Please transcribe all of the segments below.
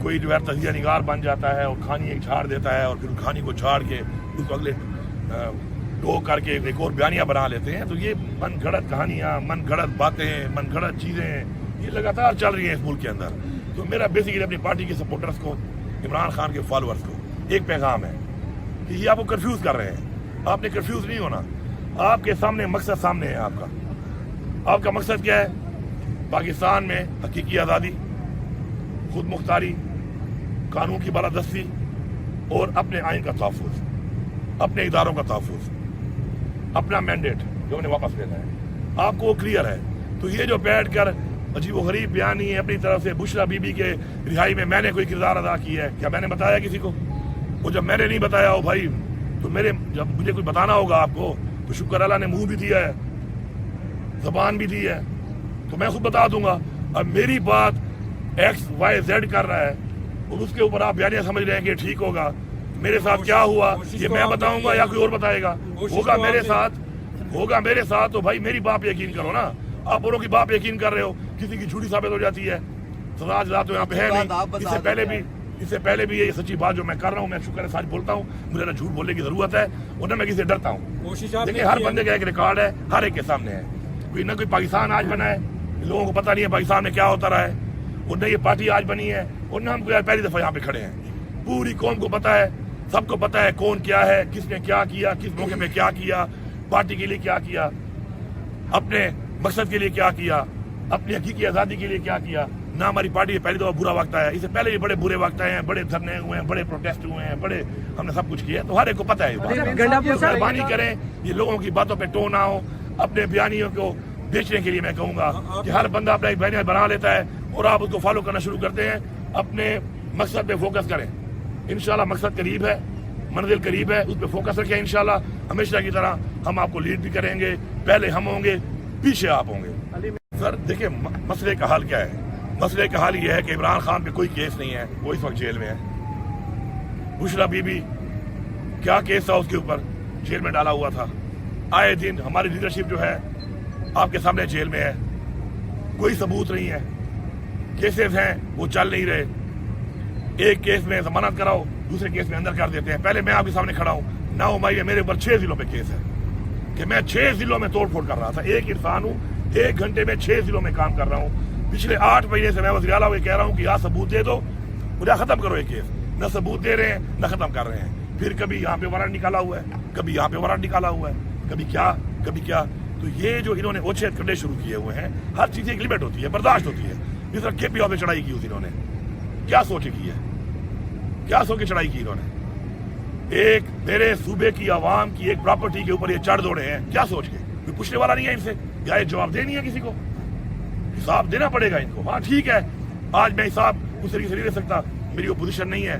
کوئی جو ہے تجزیہ نگار بن جاتا ہے اور کہانی ایک چھاڑ دیتا ہے اور پھر کہانی کو چھاڑ کے اس کو اگلے ٹو کر کے ایک اور بیانیہ بنا لیتے ہیں. تو یہ من گھڑت کہانیاں، من گھڑت باتیں، من گھڑت چیزیں یہ لگاتار چل رہی ہیں اس ملک کے اندر. تو میرا بیسیکلی اپنی پارٹی کے سپورٹرز کو، عمران خان کے فالوورز کو ایک پیغام ہے کہ یہ آپ کو کنفیوز کر رہے ہیں. آپ نے کنفیوز نہیں ہونا. آپ کے سامنے مقصد سامنے ہے. آپ کا مقصد کیا ہے؟ پاکستان میں حقیقی آزادی، خود مختاری، قانون کی بالادستی اور اپنے آئین کا تحفظ، اپنے اداروں کا تحفظ، اپنا مینڈیٹ جو انہیں واپس لینا ہے. آپ کو وہ کلیئر ہے. تو یہ جو بیٹھ کر عجیب و غریب بیانی ہے اپنی طرف سے بشرا بی بی کے رہائی میں نے کوئی کردار ادا کیا ہے، کیا میں نے بتایا کسی کو؟ وہ جب میں نے نہیں بتایا ہو بھائی تو جب مجھے کوئی بتانا ہوگا آپ کو تو شکر اللہ نے منہ بھی دیا ہے، زبان بھی دی ہے، تو میں خود بتا دوں گا. اب میری بات ایکس وائی زیڈ کر رہا ہے اور اس کے اوپر آپ بیانیہ سمجھ رہے ہیں کہ ٹھیک ہوگا. میرے ساتھ کیا ہوا یہ میں بتاؤں گا یا کوئی اور بتائے گا؟ ہوگا میرے ساتھ تو بھائی میری بات پہ یقین کرو نا. آپ اوروں کی بات پہ یقین کر رہے ہو، کسی کی جھوٹی ثابت ہو جاتی ہے. سزا جزا تو یہاں پہ ہے نہیں. اس سے پہلے بھی یہ سچی بات جو میں کر رہا ہوں، میں شکر ہے سچ بولتا ہوں. مجھے نہ جھوٹ بولنے کی ضرورت ہے اور نہ میں کسی سے ڈرتا ہوں. دیکھیں ہر بندے کا ایک ریکارڈ ہے، ہر ایک کے سامنے ہے. کوئی نہ کوئی پاکستان آج بنا ہے، لوگوں کو پتہ نہیں ہے پاکستان میں کیا ہوتا رہا ہے، اور نہ یہ پارٹی آج بنی ہے اور نہ ہم پہلی دفعہ یہاں پہ کھڑے ہیں. پوری قوم کو پتہ ہے، سب کو پتہ ہے کون کیا ہے، کس نے کیا کیا، کس موقع پہ کیا کیا، پارٹی کے لیے کیا کیا، اپنے مقصد کے لیے کیا کیا، اپنی حقیقی آزادی کے لیے کیا کیا. نہ ہماری پارٹی میں پہلی دفعہ برا وقت آیا، اس سے پہلے بھی بڑے برے وقت آئے ہیں، بڑے دھرنے ہوئے ہیں، بڑے پروٹیسٹ ہوئے ہیں، بڑے ہم نے سب کچھ کیا ہے. تو ہر ایک کو پتہ ہے. مہربانی کریں یہ لوگوں کی باتوں پہ ٹو نہ ہو. اپنے بیانیوں کو بیچنے کے لیے میں کہوں گا کہ ہر بندہ اپنا ایک بیانیہ بنا لیتا ہے اور آپ اس کو فالو کرنا شروع کرتے ہیں. اپنے مقصد پہ فوکس کریں. انشاءاللہ مقصد قریب ہے، منزل قریب ہے، اس پہ فوکس رکھیں. انشاءاللہ ہمیشہ کی طرح ہم آپ کو لیڈ بھی کریں گے. پہلے ہم ہوں گے، پیچھے آپ ہوں گے. سر دیکھیں مسئلے کا حل کیا ہے؟ مسئلے کا حل یہ ہے کہ عمران خان پہ کوئی کیس نہیں ہے، وہ اس وقت جیل میں ہے. بشرا بی بی کیا کیس تھا اس کے اوپر؟ جیل میں ڈالا ہوا تھا. آئے دن ہماری لیڈرشپ جو ہے آپ کے سامنے جیل میں ہے. کوئی ثبوت نہیں ہے. کیسز ہیں وہ چل نہیں رہے. ایک کیس میں ضمانت کراؤ، دوسرے کیس میں اندر کر دیتے ہیں. پہلے میں آپ کے سامنے کھڑا ہوں، نہ مائی میرے اوپر 6 ضلعوں پہ کیس ہے کہ میں 6 ضلعوں میں توڑ پھوڑ کر رہا تھا. ایک انسان ہوں، 1 گھنٹے میں 6 ضلعوں میں کام کر رہا ہوں. پچھلے 8 مہینے سے میں وزیر اعلیٰ کو کہہ رہا ہوں کہ یار ثبوت دے دو، مجھے ختم کرو یہ کیس. نہ ثبوت دے رہے ہیں نہ ختم کر رہے ہیں. پھر کبھی یہاں پہ وارنٹ نکالا ہوا ہے، کبھی یہاں پہ وارنٹ نکالا ہوا ہے، کبھی کیا. تو یہ جو انہوں نے اوچھت کرنے شروع کیے ہوئے ہیں، ہر چیز ایک لمٹ ہوتی ہے، برداشت ہوتی ہے. جس طرح کے پی او پہ چڑھائی کی انہوں نے، کیا سوچ کے چڑھائی کی انہوں نے؟ ایک میرے صوبے کی عوام کی ایک پراپرٹی کے اوپر یہ چڑھ دوڑے ہیں، کیا سوچ کے؟ کوئی پوچھنے والا نہیں ہے ان سے، یا یہ جواب دینی ہے کسی کو؟ حساب دینا پڑے گا ان کو. ہاں ٹھیک ہے، آج میں حساب اس طریقے سے نہیں دے سکتا، میری اپوزیشن نہیں ہے،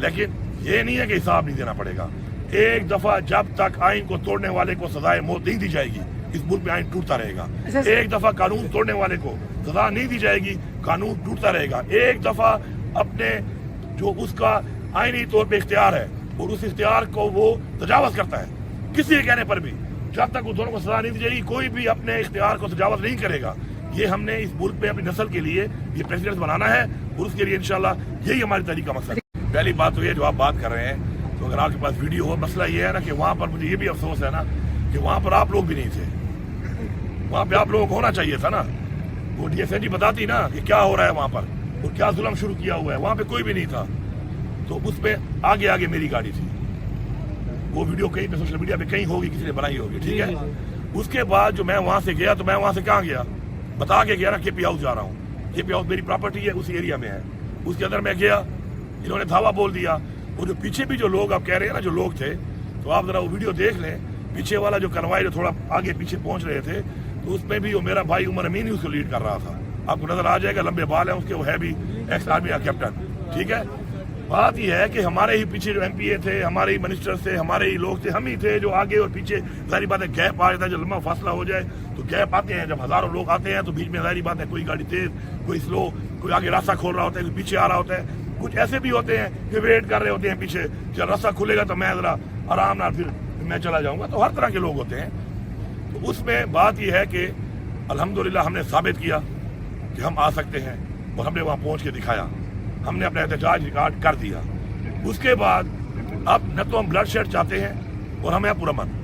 لیکن یہ نہیں ہے کہ حساب نہیں دینا پڑے گا. ایک دفعہ جب تک آئین کو توڑنے والے کو سزائے موت نہیں دی جائے گی، اس ملک میں آئین ٹوٹتا رہے گا. ایک دفعہ قانون توڑنے والے کو سزا نہیں دی جائے گی، قانون ٹوٹتا رہے گا. ایک دفعہ اپنے جو اس کا آئینی طور پہ اختیار ہے اور اس اختیار کو وہ تجاوز کرتا ہے کسی کے کہنے پر بھی، جب تک وہ دونوں کو سزا نہیں دی جائے گی کوئی بھی اپنے اختیار کو تجاوز نہیں کرے گا. یہ ہم نے اس ملک میں اپنی نسل کے لیے یہ پریسیڈنٹ بنانا ہے اور اس کے لیے انشاءاللہ یہی ہماری تحریک کا مقصد ہے. پہلی بات تو یہ جو آپ بات کر رہے ہیں، تو اگر آپ کے پاس ویڈیو ہو، مسئلہ یہ ہے نا کہ وہاں پر مجھے یہ بھی افسوس ہے نا کہ وہاں پر آپ لوگ بھی نہیں تھے. وہاں پہ آپ لوگوں کو ہونا چاہیے تھا نا. وہ ڈی ایس این جی بتاتی نا کہ کیا ہو رہا ہے وہاں پر اور کیا ظلم شروع کیا ہوا ہے. وہاں پہ کوئی بھی نہیں تھا. تو اس پہ آگے میری گاڑی تھی. وہ ویڈیو کہیں پہ سوشل میڈیا پہ کہیں ہوگی، کسی نے بنائی ہوگی، ٹھیک ہے. اس کے بعد جو میں وہاں سے گیا تو میں وہاں سے کہاں گیا؟ بتا کے گیا نا کے پی ہاؤس جا رہا ہوں. کے پی ہاؤس میری پراپرٹی ہے، اس ایریا میں ہے. اس کے اندر میں گیا، انہوں نے دھاوا بول دیا. وہ جو پیچھے بھی جو لوگ آپ کہہ رہے ہیں نا جو لوگ تھے، تو آپ ذرا وہ ویڈیو دیکھ لیں. پیچھے والا جو کنوائے جو تھوڑا آگے پیچھے پہنچ رہے تھے، تو اس میں بھی وہ میرا بھائی عمر امین ہی اس کو لیڈ کر رہا تھا. آپ کو نظر آ جائے گا، لمبے بال ہیں اس کے، وہ ہے بھی ایکس آرمی کا کیپٹن. ٹھیک ہے. بات یہ ہے کہ ہمارے ہی پیچھے جو ایم پی اے تھے، ہمارے ہی منسٹر تھے، ہمارے ہی لوگ تھے، ہم ہی تھے جو آگے اور پیچھے. ظاہری بات ہے گیپ آ جاتا ہے، جو لمبا فاصلہ ہو جائے تو گیپ آتے ہیں. جب ہزاروں لوگ آتے ہیں تو بیچ میں ظاہری بات ہے کوئی گاڑی تیز، کوئی سلو، کوئی آگے راستہ کھول رہا ہوتا ہے، کوئی پیچھے آ رہا ہوتا ہے. کچھ ایسے بھی ہوتے ہیں کہ ویٹ کر رہے ہوتے ہیں پیچھے، جب راستہ کھلے گا تو میں ذرا آرام نہ پھر میں چلا جاؤں گا. تو ہر طرح کے لوگ ہوتے ہیں. تو اس میں بات یہ ہے کہ الحمدللہ ہم نے ثابت کیا کہ ہم آ سکتے ہیں اور ہم نے وہاں پہنچ کے دکھایا. ہم نے اپنا احتجاج ریکارڈ کر دیا. اس کے بعد اب نہ تو ہم بلڈ شیڈ چاہتے ہیں اور ہمیں پرامن.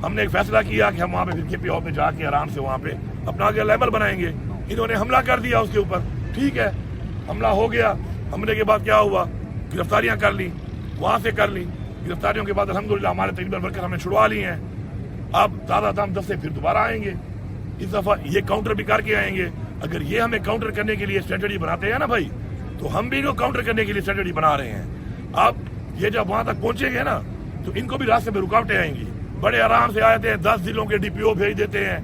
ہم نے ایک فیصلہ کیا کہ ہم وہاں پہ پھر KPO پہ جا کے آرام سے وہاں پہ اپنا آگے لیبل بنائیں گے. انہوں نے حملہ کر دیا اس کے اوپر. ٹھیک ہے, حملہ ہو گیا. حملے کے بعد کیا ہوا, گرفتاریاں کر لی, وہاں سے کر لی. گرفتاریوں کے بعد الحمدللہ ہمارے تقریباً ورکر ہم نے چھڑوا لی ہیں. اب زیادہ دم 10 سے پھر دوبارہ آئیں گے. اس دفعہ یہ کاؤنٹر بھی کر کے آئیں گے. اگر یہ ہمیں کاؤنٹر کرنے کے لیے اسٹریٹجی بناتے ہیں نا بھائی, تو ہم بھی ان کو کاؤنٹر کرنے کے لیے اسٹریٹجی بنا رہے ہیں. اب یہ جب وہاں تک پہنچیں گے نا تو ان کو بھی راستے میں رکاوٹیں آئیں گی. بڑے آرام سے آئے تھے, 10 ضلعوں کے DPO بھیج دیتے ہیں,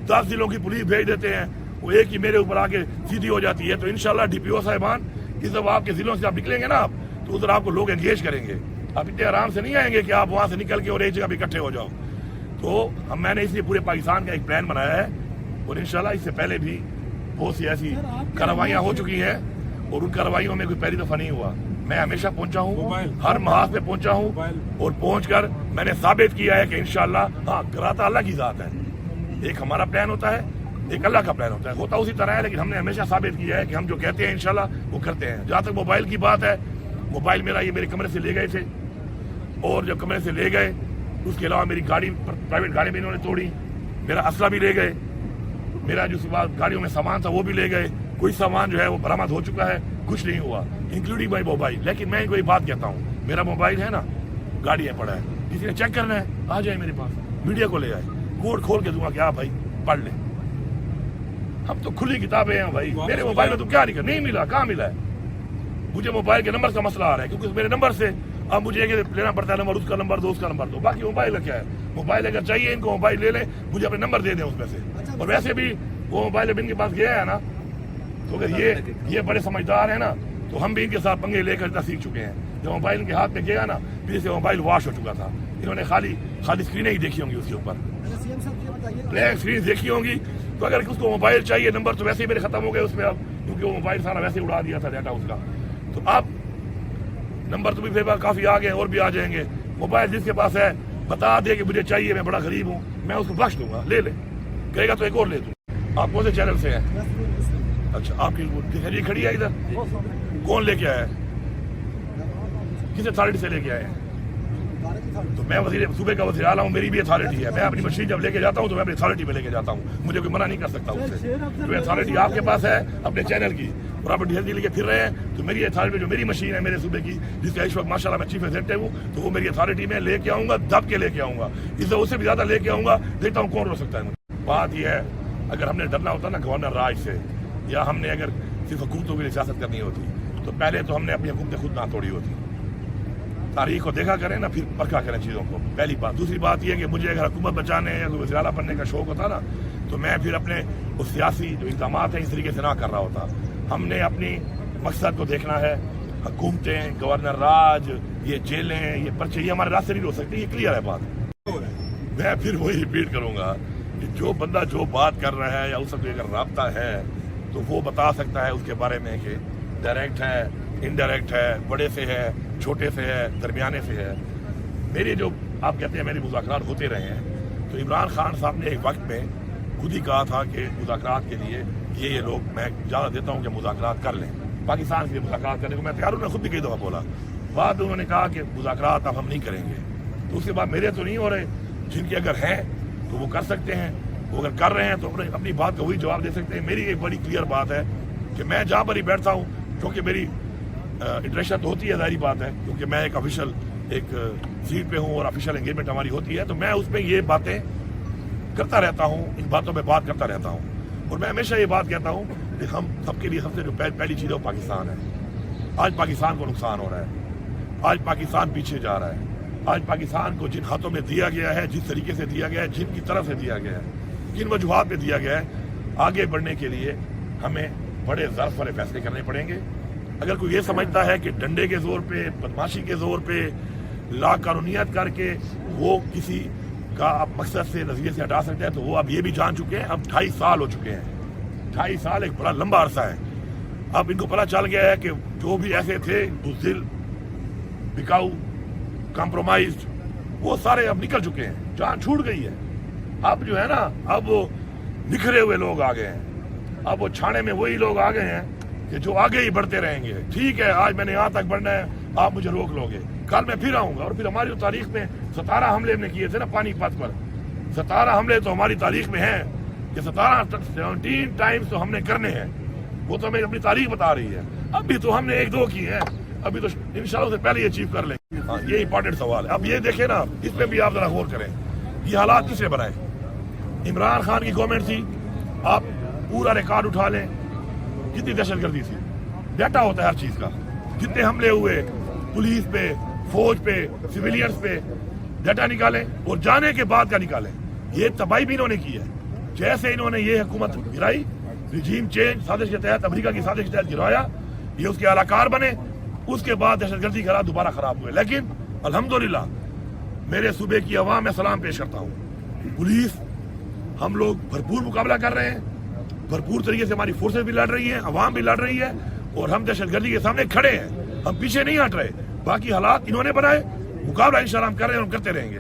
10 ضلعوں کی پولیس بھیج دیتے ہیں, وہ ایک ہی میرے اوپر آ کے سیدھی ہو جاتی ہے. تو انشاءاللہ DPO صاحبان, اس دفعہ آپ کے ضلعوں سے آپ نکلیں گے نا آپ, تو ادھر آپ کو لوگ انگیج کریں گے. آپ اتنے آرام سے نہیں آئیں گے کہ آپ وہاں سے نکل کے اور ایک جگہ پہ اکٹھے ہو جاؤ. تو میں نے اس لیے پورے پاکستان کا ایک پلان بنایا ہے, اور انشاءاللہ اس سے پہلے بھی بہت سی ایسی کارروائیاں ہو چکی ہیں, اور ان کارروائیوں میں کوئی پہلی دفعہ نہیں ہوا. میں ہمیشہ پہنچا ہوں, ہر محاذ پہ پہنچا ہوں, اور پہنچ کر میں نے ثابت کیا ہے کہ انشاءاللہ ہاں کراتا اللہ کی ذات ہے. ایک ہمارا پلان ہوتا ہے, ایک اللہ کا پلان ہوتا ہے. ہوتا اسی طرح ہے, لیکن ہم نے ہمیشہ ثابت کیا ہے کہ ہم جو کہتے ہیں انشاءاللہ وہ کرتے ہیں. جہاں تک موبائل کی بات ہے, موبائل میرا یہ میرے کمرے سے لے گئے تھے, اور جب کمرے سے لے گئے اس کے علاوہ میری گاڑی, پرائیویٹ گاڑی بھی انہوں نے توڑی. میرا اسلحہ بھی لے گئے, میرا جو گاڑیوں میں سامان تھا وہ بھی لے گئے. کوئی سامان جو ہے وہ برآمد ہو چکا ہے, کچھ نہیں ہوا, انکلوڈنگ مائی موبائل. لیکن میں ان کو یہ بات کہتا ہوں, میرا موبائل ہے نا گاڑی میں پڑا ہے, کسی نے چیک کرنا ہے آ جائے میرے پاس, میڈیا کو لے آئے, کوڈ کھول کے دوں گا کہ آپ بھائی پڑھ لیں. ہم تو کھلی کتابیں ہیں بھائی. میرے موبائل میں تو کیا نہیں ملا, کہاں ملا ہے مجھے؟ موبائل کے نمبر کا مسئلہ آ رہا ہے, کیونکہ میرے نمبر سے اب مجھے لینا پڑتا ہے نمبر, اس کا نمبر دو, اس کا نمبر دو. باقی موبائل کا کیا ہے, موبائل اگر چاہیے ان کو موبائل لے لیں, مجھے اپنے نمبر دے دیں اس میں سے. اور ویسے بھی وہ موبائل اب ان کے پاس گیا ہے نا, تو اگر یہ بڑے سمجھدار ہیں نا, تو ہم بھی ان کے ساتھ پنگے لے کر سیکھ چکے ہیں. جب موبائل ان کے ہاتھ میں گیا نا, پھر سے موبائل واش ہو چکا تھا. انہوں نے خالی اسکرینیں ہی دیکھی ہوں گی, اس کے اوپر بلیک اسکرین دیکھی ہوں گی. تو اگر اس کو موبائل چاہیے نمبر, تو ویسے ہی میرے ختم ہو گئے اس میں اب, کیونکہ وہ موبائل سارا ویسے اڑا دیا تھا ڈیٹا اس کا. تو اب نمبر تو بھی کافی آ گئے, اور بھی آ جائیں گے. موبائل جس کے پاس ہے بتا دے کہ مجھے چاہیے, میں بڑا غریب ہوں, میں اس کو بخش دوں گا, لے لے. کہے گا تو ایک اور لے دوں. آپ کون سے چینل سے ہیں؟ اچھا, آپ کی کھڑی ہے ادھر, کون لے کے آیا ہے, کس اتھارٹی سے لے کے آئے ہیں؟ تو میں صوبے کا وزیر اعلیٰ ہوں, میری بھی اتھارٹی ہے. میں اپنی مشین جب لے کے جاتا ہوں تو میں اپنی اتھارٹی پہ لے کے جاتا ہوں, مجھے کوئی منع نہیں کر سکتا اس سے. جو اتھارٹی آپ کے پاس ہے اپنے چینل کی, اور آپ ڈیل لے کے پھر رہے ہیں, تو میری اتھارٹی جو میری مشین ہے میرے صوبے کی, جس کا اس وقت ماشاء اللہ میں چیف ایگزیکٹو ہوں, تو وہ میری اتھارٹی میں لے کے آؤں گا, دب کے لے کے آؤں گا. اس سے بھی زیادہ لے کے آؤں گا, دیکھتا ہوں کون رو سکتا ہے مجھے. بات یہ ہے, اگر ہم نے ڈرنا ہوتا نا گورنر راج سے, یا ہم نے اگر صرف حکومتوں کے لیے سیاست کرنی ہوتی, تو پہلے تو ہم نے اپنی حکومتیں خود نہ توڑی ہوتی. تاریخ کو دیکھا کریں نا, پھر پرکھا کریں چیزوں کو, پہلی بات. دوسری بات یہ ہے کہ مجھے اگر حکومت بچانے یا وزیر اعلیٰ بننے کا شوق ہوتا نا, تو میں پھر اپنے اس سیاسی جو اقدامات ہیں اس طریقے سے نہ کر رہا ہوتا. ہم نے اپنی مقصد کو دیکھنا ہے. حکومتیں, گورنر راج, یہ جیلیں, یہ پرچے, یہ ہمارے راستے نہیں ہو سکتے. یہ کلیئر ہے بات. میں پھر وہی ریپیٹ کروں گا کہ جو بندہ جو بات کر رہا ہے, یا اس سے اگر رابطہ ہے, تو وہ بتا سکتا ہے اس کے بارے میں کہ ڈائریکٹ ہے, انڈائریکٹ ہے, بڑے سے ہے, چھوٹے سے ہے, درمیانے سے ہے. میری جو آپ کہتے ہیں میری مذاکرات ہوتے رہے ہیں, تو عمران خان صاحب نے ایک وقت میں خود ہی کہا تھا کہ مذاکرات کے لیے یہ لوگ, میں اجازت دیتا ہوں کہ مذاکرات کر لیں, پاکستان کے لیے مذاکرات کرنے کو میں تیار ہوں. میں خود بھی کئی دفعہ بولا. بعد انہوں نے کہا کہ مذاکرات اب ہم نہیں کریں گے. تو اس کے بعد میرے تو نہیں ہو رہے, جن کے اگر ہیں تو وہ کر سکتے ہیں, وہ اگر کر رہے ہیں تو اپنی بات کا وہی جواب دے سکتے ہیں. میری ایک بڑی کلیئر بات ہے کہ میں جہاں پر ہی بیٹھتا ہوں, کیونکہ میری انٹریکشن تو ہوتی ہے, ظاہری بات ہے, کیونکہ میں ایک آفیشیل ایک سیٹ پہ ہوں اور آفیشیل انگیجمنٹ ہماری ہوتی ہے, تو میں اس میں یہ باتیں کرتا رہتا ہوں, ان باتوں پہ بات کرتا رہتا ہوں. اور میں ہمیشہ یہ بات کہتا ہوں کہ ہم سب کے لیے سب سے جو پہلی چیز ہے وہ پاکستان ہے. آج پاکستان کو نقصان ہو رہا ہے, آج پاکستان پیچھے جا رہا ہے. آج پاکستان کو جن ہاتھوں میں دیا گیا ہے, جس طریقے سے دیا گیا ہے, جن کی طرف سے دیا گیا ہے, جن وجوہات پہ دیا گیا ہے, آگے بڑھنے کے لیے ہمیں بڑے ظرف والے فیصلے کرنے پڑیں گے. اگر کوئی یہ سمجھتا ہے کہ ڈنڈے کے زور پہ, بدماشی کے زور پہ, لا قانونیت کر کے وہ کسی کا اب مقصد سے نظریے سے ہٹا سکتے ہیں, تو وہ اب یہ بھی جان چکے ہیں. اب 2.5 سال ہو چکے ہیں. 2.5 سال ایک بڑا لمبا عرصہ ہے. اب ان کو پتہ چل گیا ہے کہ جو بھی ایسے تھے بزدل, بکاؤ, کمپرومائزڈ, وہ سارے اب نکل چکے ہیں, جان چھوٹ گئی ہے. اب جو ہے نا, اب وہ نکھرے ہوئے لوگ آ گئے ہیں. اب وہ چھانے میں وہی لوگ آ گئے ہیں کہ جو آگے ہی بڑھتے رہیں گے. ٹھیک ہے آج میں نے یہاں تک بڑھنا ہے, آپ مجھے روک لو گے, کل میں پھر آؤں گا. اور پھر ہماری تاریخ میں 17 حملے ہم نے کیے تھے نا پانی پت پر, 17 حملے تو ہماری تاریخ میں ہیں کہ 17 ٹائمز تو ہم نے کرنے ہیں. وہ تو ہمیں اپنی تاریخ بتا رہی ہے. ابھی تو ہم نے 1-2 کی ہیں, ابھی تو انشاءاللہ سے پہلے یہ اچیو کر لیں گے. یہ امپورٹنٹ سوال ہے. اب یہ دیکھیں نا, اس پہ بھی آپ ذرا غور کریں, یہ حالات کس نے بنائے؟ عمران خان کی گورنمنٹ تھی. آپ پورا ریکارڈ اٹھا لیں, کتنی دہشت گردی تھی, ڈیٹا ہوتا ہے ہر چیز کا, کتنے حملے ہوئے پولیس پہ, فوج پہ, سویلینز پہ, ڈیٹا نکالیں اور جانے کے بعد کا نکالیں. یہ تباہی بھی انہوں نے کی ہے. جیسے انہوں نے یہ حکومت گرائی, رجیم چینج سازش کے تحت, امریکہ کی سازش کے تحت گرایا, یہ اس کے اعلی کار بنے, اس کے بعد دہشت گردی کے حالات دوبارہ خراب ہوئے. لیکن الحمدللہ میرے صوبے کی عوام میں سلام پیش کرتا ہوں. پولیس ہم لوگ بھرپور مقابلہ کر رہے ہیں, بھرپور طریقے سے ہماری فورسز بھی لڑ رہی ہیں, عوام بھی لڑ رہی ہے, اور ہم دہشت گردی کے سامنے کھڑے ہیں, ہم پیچھے نہیں ہٹ رہے. باقی حالات انہوں نے بنائے, مقابلہ انشاءاللہ ہم کر رہے ہیں اور ہم کرتے رہیں گے.